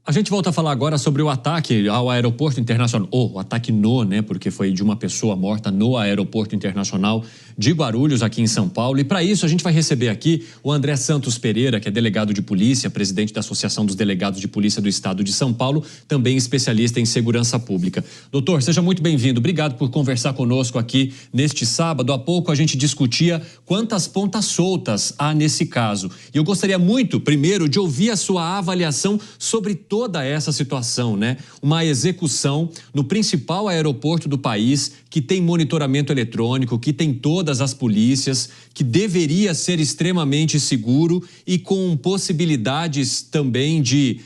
A gente volta a falar agora sobre o ataque ao aeroporto internacional, o ataque né, porque foi de uma pessoa morta no aeroporto internacional de Guarulhos, aqui em São Paulo. E para isso a gente vai receber aqui o André Santos Pereira, que é delegado de polícia, presidente da Associação dos Delegados de Polícia do Estado de São Paulo, também especialista em segurança pública. Doutor, seja muito bem-vindo. Obrigado por conversar conosco aqui neste sábado. Há pouco a gente discutia quantas pontas soltas há nesse caso. E eu gostaria muito, primeiro, de ouvir a sua avaliação sobre toda essa situação, né? Uma execução no principal aeroporto do país, que tem monitoramento eletrônico, que tem todas as polícias, que deveria ser extremamente seguro e com possibilidades também de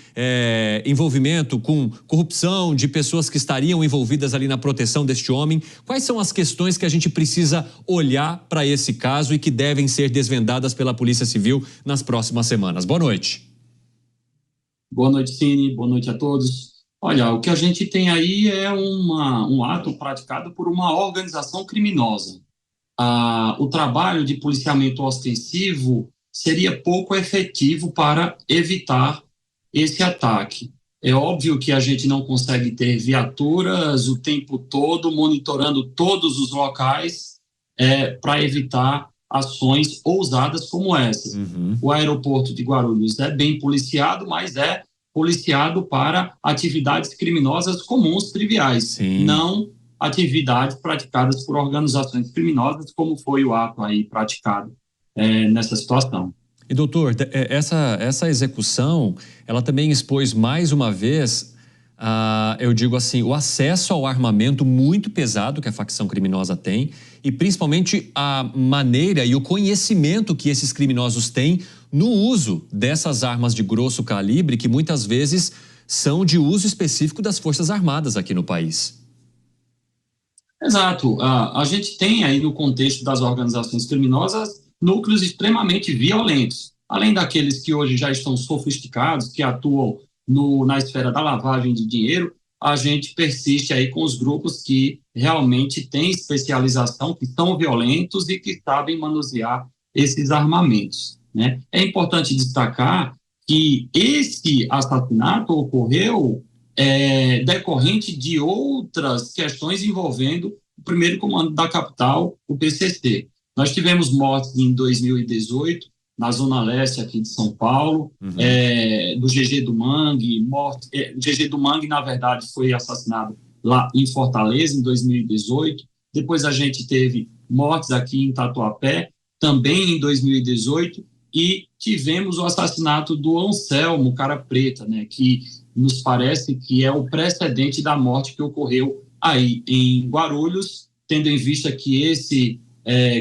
envolvimento com corrupção, de pessoas que estariam envolvidas ali na proteção deste homem. Quais são as questões que a gente precisa olhar para esse caso e que devem ser desvendadas pela Polícia Civil nas próximas semanas? Boa noite. Boa noite, Cine. Boa noite a todos. Olha, o que a gente tem aí é um ato praticado por uma organização criminosa. O trabalho de policiamento ostensivo seria pouco efetivo para evitar esse ataque. É óbvio que a gente não consegue ter viaturas o tempo todo monitorando todos os locais para evitar ações ousadas como essas. O aeroporto de Guarulhos é bem policiado, mas é policiado para atividades criminosas comuns, triviais, Sim. Não atividades praticadas por organizações criminosas, como foi o ato aí praticado nessa situação. E, doutor, essa execução, ela também expôs mais uma vez, eu digo assim, o acesso ao armamento muito pesado que a facção criminosa tem e principalmente a maneira e o conhecimento que esses criminosos têm no uso dessas armas de grosso calibre que muitas vezes são de uso específico das Forças Armadas aqui no país. Exato. A gente tem aí no contexto das organizações criminosas núcleos extremamente violentos, além daqueles que hoje já estão sofisticados, que atuam na esfera da lavagem de dinheiro. A gente persiste aí com os grupos que realmente têm especialização, que são violentos e que sabem manusear esses armamentos, né? É importante destacar que esse assassinato ocorreu decorrente de outras questões envolvendo o primeiro comando da capital, o PCC. Nós tivemos mortes em 2018, na Zona Leste aqui de São Paulo, do GG do Mangue. O GG do Mangue, na verdade, foi assassinado lá em Fortaleza, em 2018. Depois a gente teve mortes aqui em Tatuapé, também em 2018, e tivemos o assassinato do Anselmo Cara Preta, né, que nos parece que é o precedente da morte que ocorreu aí em Guarulhos, tendo em vista que esse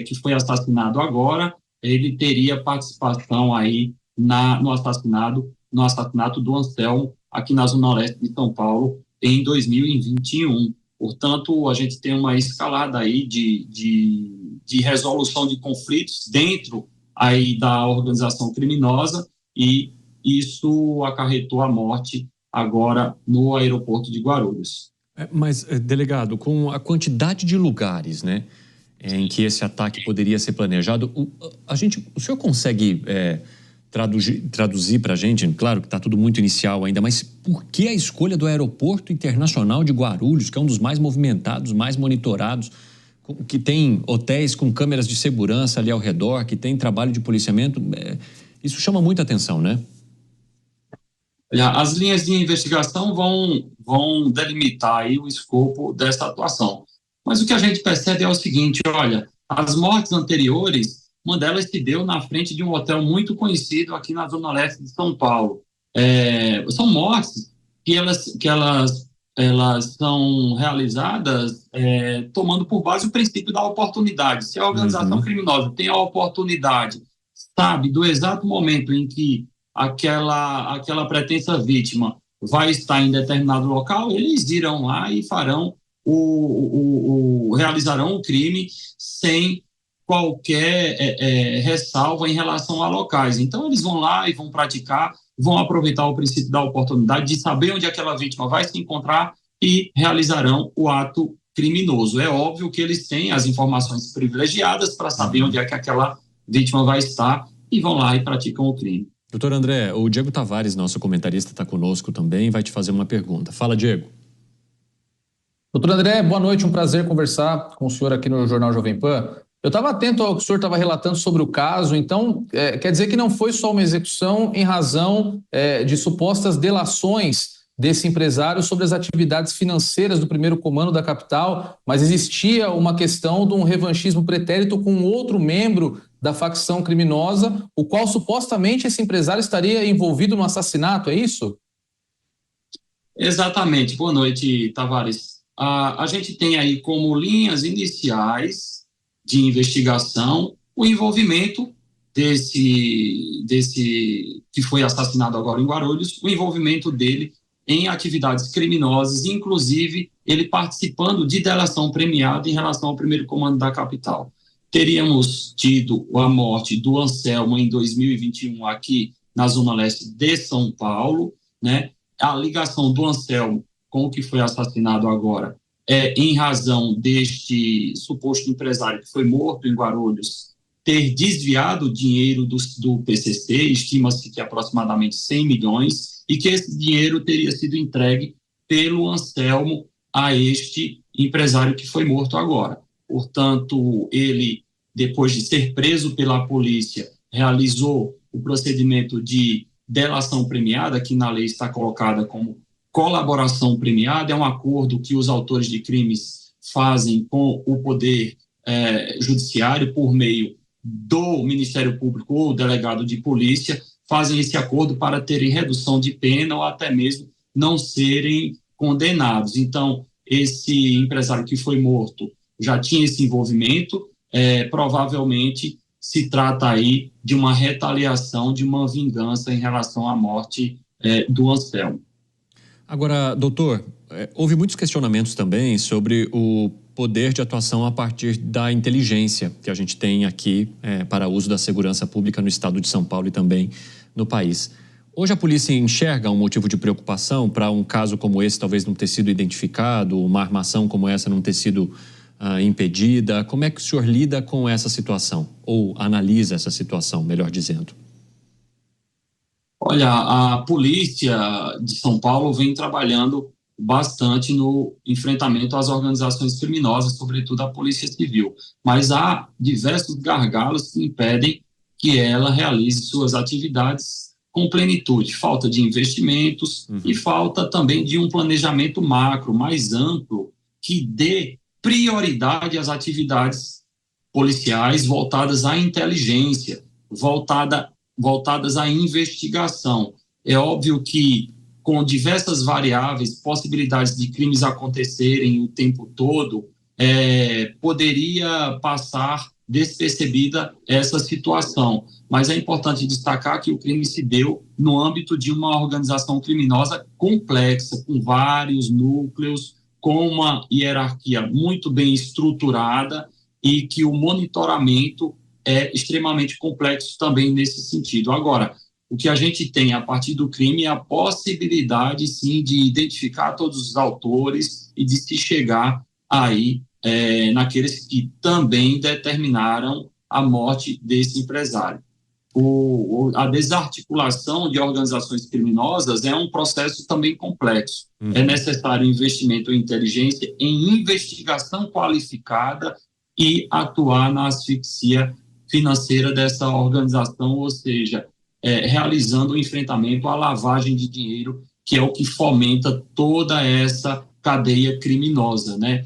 que foi assassinado agora, ele teria participação aí no assassinato do Anselmo aqui na Zona Leste de São Paulo em 2021. Portanto, a gente tem uma escalada aí de resolução de conflitos dentro aí da organização criminosa e isso acarretou a morte agora no aeroporto de Guarulhos. Mas, delegado, com a quantidade de lugares, né, em que esse ataque poderia ser planejado, o senhor consegue traduzir para a gente, claro que está tudo muito inicial ainda, mas por que a escolha do Aeroporto Internacional de Guarulhos, que é um dos mais movimentados, mais monitorados, que tem hotéis com câmeras de segurança ali ao redor, que tem trabalho de policiamento? Isso chama muita atenção, né? As linhas de investigação vão delimitar aí o escopo dessa atuação. Mas o que a gente percebe é o seguinte, olha, as mortes anteriores, uma delas se deu na frente de um hotel muito conhecido aqui na Zona Leste de São Paulo. São mortes que elas são realizadas tomando por base o princípio da oportunidade. Se a organização criminosa tem a oportunidade, sabe, do exato momento em que aquela pretensa vítima vai estar em determinado local, eles irão lá e farão realizarão o crime sem qualquer ressalva em relação a locais. Então, eles vão lá e vão praticar, vão aproveitar o princípio da oportunidade de saber onde aquela vítima vai se encontrar e realizarão o ato criminoso. É óbvio que eles têm as informações privilegiadas para saber onde é que aquela vítima vai estar e vão lá e praticam o crime. Doutor André, o Diego Tavares, nosso comentarista, está conosco também, vai te fazer uma pergunta. Fala, Diego. Doutor André, boa noite, um prazer conversar com o senhor aqui no Jornal Jovem Pan. Eu estava atento ao que o senhor estava relatando sobre o caso, então quer dizer que não foi só uma execução em razão de supostas delações desse empresário sobre as atividades financeiras do primeiro comando da capital, mas existia uma questão de um revanchismo pretérito com outro membro da facção criminosa, o qual supostamente esse empresário estaria envolvido no assassinato, é isso? Exatamente. Boa noite, Tavares. A gente tem aí como linhas iniciais de investigação o envolvimento desse que foi assassinado agora em Guarulhos, o envolvimento dele em atividades criminosas, inclusive ele participando de delação premiada em relação ao primeiro comando da capital. Teríamos tido a morte do Anselmo em 2021 aqui na Zona Leste de São Paulo, né? A ligação do Anselmo com o que foi assassinado agora em razão deste suposto empresário que foi morto em Guarulhos ter desviado o dinheiro do PCC, estima-se que aproximadamente 100 milhões, e que esse dinheiro teria sido entregue pelo Anselmo a este empresário que foi morto agora. Portanto, ele, depois de ser preso pela polícia, realizou o procedimento de delação premiada, que na lei está colocada como colaboração premiada, é um acordo que os autores de crimes fazem com o poder judiciário por meio do Ministério Público ou delegado de polícia, fazem esse acordo para terem redução de pena ou até mesmo não serem condenados. Então, esse empresário que foi morto já tinha esse envolvimento, provavelmente se trata aí de uma retaliação, de uma vingança em relação à morte do Anselmo. Agora, doutor, houve muitos questionamentos também sobre o poder de atuação a partir da inteligência que a gente tem aqui para uso da segurança pública no estado de São Paulo e também no país. Hoje a polícia enxerga um motivo de preocupação para um caso como esse talvez não ter sido identificado, uma armação como essa não ter sido impedida. Como é que o senhor lida com essa situação? Ou analisa essa situação, melhor dizendo? Olha, a polícia de São Paulo vem trabalhando bastante no enfrentamento às organizações criminosas, sobretudo a Polícia Civil, mas há diversos gargalos que impedem que ela realize suas atividades com plenitude. Falta de investimentos e falta também de um planejamento macro, mais amplo, que dê prioridade às atividades policiais voltadas à inteligência, voltadas à investigação. É óbvio que, com diversas variáveis, possibilidades de crimes acontecerem o tempo todo, poderia passar despercebida essa situação. Mas é importante destacar que o crime se deu no âmbito de uma organização criminosa complexa, com vários núcleos, com uma hierarquia muito bem estruturada e que o monitoramento é extremamente complexo também nesse sentido. Agora, o que a gente tem a partir do crime é a possibilidade, sim, de identificar todos os autores e de se chegar aí naqueles que também determinaram a morte desse empresário. A desarticulação de organizações criminosas é um processo também complexo. É necessário investimento em inteligência, em investigação qualificada e atuar na asfixia financeira dessa organização, ou seja, realizando o enfrentamento à lavagem de dinheiro, que é o que fomenta toda essa cadeia criminosa, né?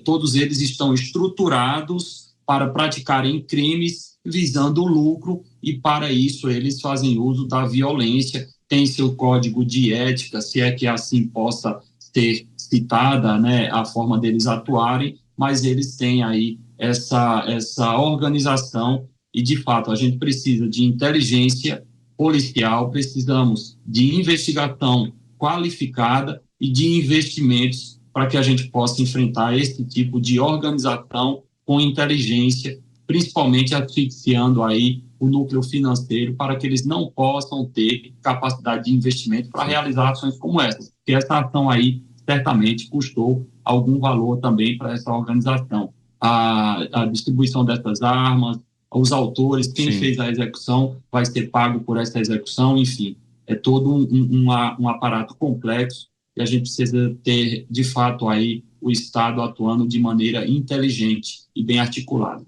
Todos eles estão estruturados para praticarem crimes visando o lucro e, para isso, eles fazem uso da violência, tem seu código de ética, se é que assim possa ser citada, né, a forma deles atuarem, mas eles têm aí essa organização e, de fato, a gente precisa de inteligência policial, precisamos de investigação qualificada e de investimentos para que a gente possa enfrentar esse tipo de organização com inteligência, principalmente asfixiando aí o núcleo financeiro para que eles não possam ter capacidade de investimento para realizar ações como essas, porque essa ação aí certamente custou algum valor também para essa organização. A distribuição dessas armas, os autores, quem Sim. fez a execução vai ser pago por essa execução, enfim. É todo um aparato complexo e a gente precisa ter, de fato, aí o Estado atuando de maneira inteligente e bem articulada.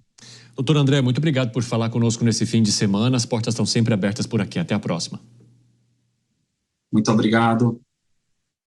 Doutor André, muito obrigado por falar conosco nesse fim de semana. As portas estão sempre abertas por aqui. Até a próxima. Muito obrigado.